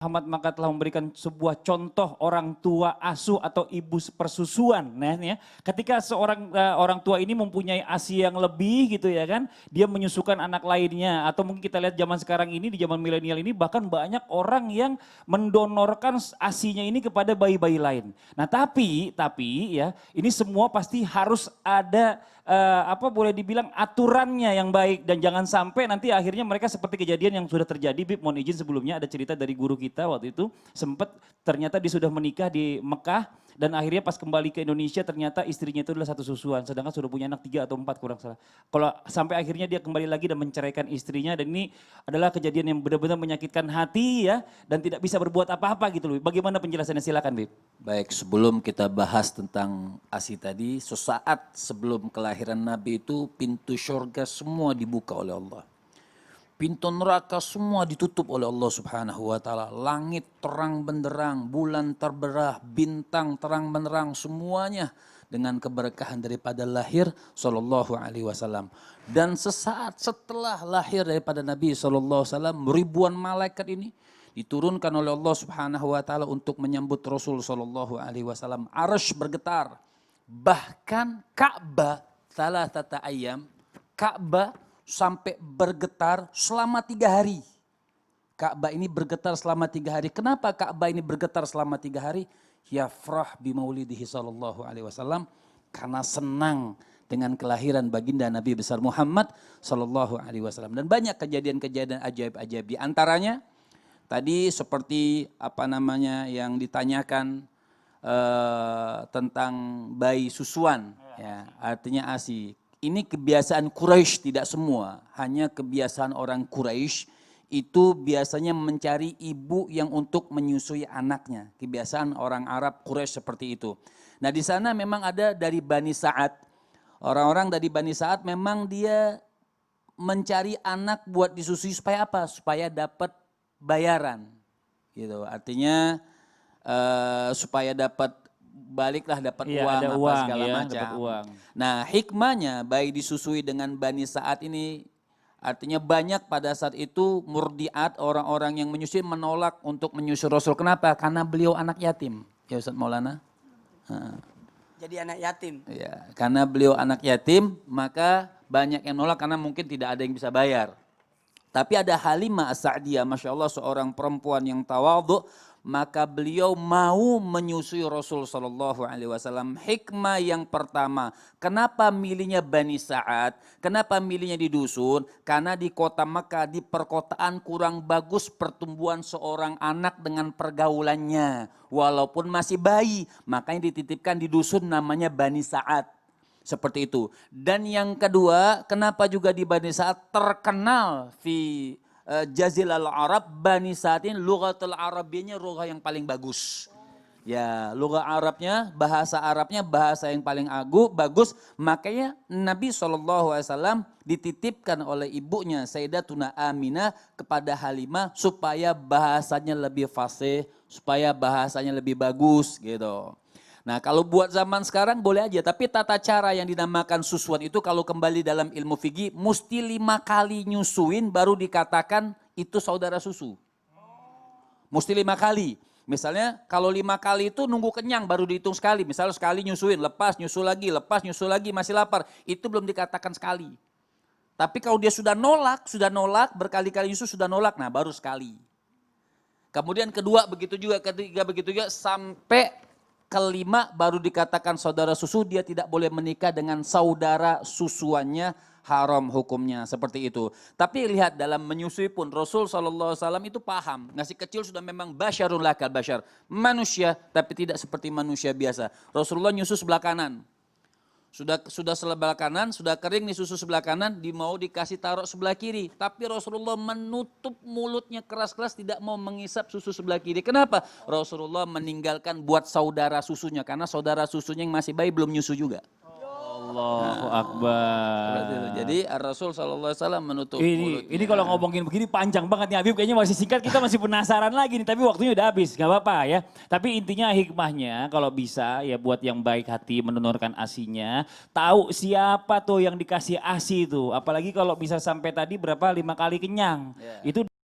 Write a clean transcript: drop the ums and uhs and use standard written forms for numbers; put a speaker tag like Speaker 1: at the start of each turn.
Speaker 1: Muhammad maka telah memberikan sebuah contoh orang tua asuh atau ibu persusuan. Nah, ya. Ketika seorang orang tua ini mempunyai ASI yang lebih gitu ya kan, dia menyusukan anak lainnya. Atau mungkin kita lihat zaman sekarang ini, di zaman milenial ini bahkan banyak orang yang mendonorkan ASInya ini kepada bayi-bayi lain. Nah tapi ya ini semua pasti harus ada boleh dibilang aturannya yang baik dan jangan sampai nanti akhirnya mereka seperti kejadian yang sudah terjadi. Bib, mohon izin sebelumnya ada cerita dari guru kita waktu itu sempat ternyata dia sudah menikah di Mekah dan akhirnya pas kembali ke Indonesia ternyata istrinya itu adalah satu susuan sedangkan sudah punya anak 3 atau 4 kurang salah. Kalau sampai akhirnya dia kembali lagi dan menceraikan istrinya dan ini adalah kejadian yang benar-benar menyakitkan hati ya dan tidak bisa berbuat apa-apa gitu loh. Bagaimana penjelasannya, silakan Bib.
Speaker 2: Baik, sebelum kita bahas tentang ASI tadi, sesaat sebelum kelahiran Nabi itu pintu surga semua dibuka oleh Allah. Pintu neraka semua ditutup oleh Allah Subhanahu wa taala. Langit terang benderang, bulan terberah, bintang terang benderang, semuanya dengan keberkahan daripada lahir sallallahu alaihi wasallam. Dan sesaat setelah lahir daripada Nabi sallallahu alaihi wasallam, ribuan malaikat ini diturunkan oleh Allah Subhanahu wa taala untuk menyambut Rasul sallallahu alaihi wasallam. Arsy bergetar. Bahkan Ka'bah salasata ayyam, Ka'bah sampai bergetar selama 3 hari. Ka'bah ini bergetar selama 3 hari. Kenapa Ka'bah ini bergetar selama 3 hari? Yafrah bimaulidihi sallallahu alaihi wasallam, karena senang dengan kelahiran baginda Nabi besar Muhammad sallallahu alaihi wasallam. Dan banyak kejadian-kejadian ajaib-ajaib. Di antaranya tadi seperti yang ditanyakan tentang bayi susuan, ya, artinya ASI. Ini kebiasaan Quraisy, tidak semua, hanya kebiasaan orang Quraisy itu biasanya mencari ibu yang untuk menyusui anaknya. Kebiasaan orang Arab Quraisy seperti itu. Nah di sana memang ada dari Bani Sa'ad. Orang-orang dari Bani Sa'ad memang dia mencari anak buat disusui supaya apa? Supaya dapat bayaran. Gitu. Artinya supaya dapat dapat uang
Speaker 1: ada
Speaker 2: apa
Speaker 1: uang,
Speaker 2: segala
Speaker 1: ya,
Speaker 2: macam.
Speaker 1: dapat uang.
Speaker 2: Nah hikmahnya bayi disusui dengan Bani Sa'ad ini artinya banyak pada saat itu murdiat, orang-orang yang menyusui menolak untuk menyusui Rasul. Kenapa? Karena beliau anak yatim. Ya Ustaz Maulana.
Speaker 3: Jadi anak yatim.
Speaker 2: Ya, karena beliau anak yatim maka banyak yang nolak karena mungkin tidak ada yang bisa bayar. Tapi ada Halimah As-Sa'diyah, Masya Allah seorang perempuan yang tawadhu, maka beliau mau menyusui Rasul sallallahu alaihi wasallam. Hikmah yang pertama, kenapa milihnya Bani Sa'ad? Kenapa milihnya di dusun? Karena di kota Mekah, di perkotaan kurang bagus pertumbuhan seorang anak dengan pergaulannya. Walaupun masih bayi, makanya dititipkan di dusun namanya Bani Sa'ad. Seperti itu. Dan yang kedua, kenapa juga di Bani Sa'ad terkenal di Jazirah Arab, Bani Sa'ad ini lughatul Arabiyanya lugah yang paling bagus. Ya, lugah Arabnya, bahasa Arabnya bahasa yang paling bagus. Makanya Nabi SAW dititipkan oleh ibunya Sayyidatuna Aminah kepada Halimah supaya bahasanya lebih fasih, supaya bahasanya lebih bagus gitu. Nah kalau buat zaman sekarang boleh aja, tapi tata cara yang dinamakan susuan itu kalau kembali dalam ilmu fikih mesti 5 kali nyusuin baru dikatakan itu saudara susu. Mesti 5 kali. Misalnya kalau 5 kali itu nunggu kenyang baru dihitung sekali. Misalnya sekali nyusuin, lepas nyusul lagi, masih lapar. Itu belum dikatakan sekali. Tapi kalau dia sudah nolak berkali-kali nyusu sudah nolak, nah baru sekali. Kemudian kedua begitu juga, ketiga begitu juga, sampai kelima baru dikatakan saudara susu, dia tidak boleh menikah dengan saudara susuannya, haram hukumnya seperti itu. Tapi lihat dalam menyusui pun Rasul SAW itu paham, ngasih kecil sudah memang basyarun lakal basyar, manusia tapi tidak seperti manusia biasa. Rasulullah nyusu sebelah kanan. Sudah sebelah kanan, sudah kering nih susu sebelah kanan, mau dikasih taruh sebelah kiri. Tapi Rasulullah menutup mulutnya keras-keras, tidak mau mengisap susu sebelah kiri. Kenapa? Rasulullah meninggalkan buat saudara susunya, karena saudara susunya yang masih bayi belum nyusu juga.
Speaker 1: Allahu Akbar.
Speaker 2: Jadi Rasul SAW menutup mulutnya.
Speaker 1: Ini kalau ngomongin begini panjang banget nih Habib, kayaknya masih singkat, kita masih penasaran lagi nih, tapi waktunya udah habis, gak apa-apa ya. Tapi intinya hikmahnya kalau bisa ya buat yang baik hati mendonorkan ASInya, tahu siapa tuh yang dikasih ASI itu, apalagi kalau bisa sampai tadi berapa 5 kali kenyang. Itu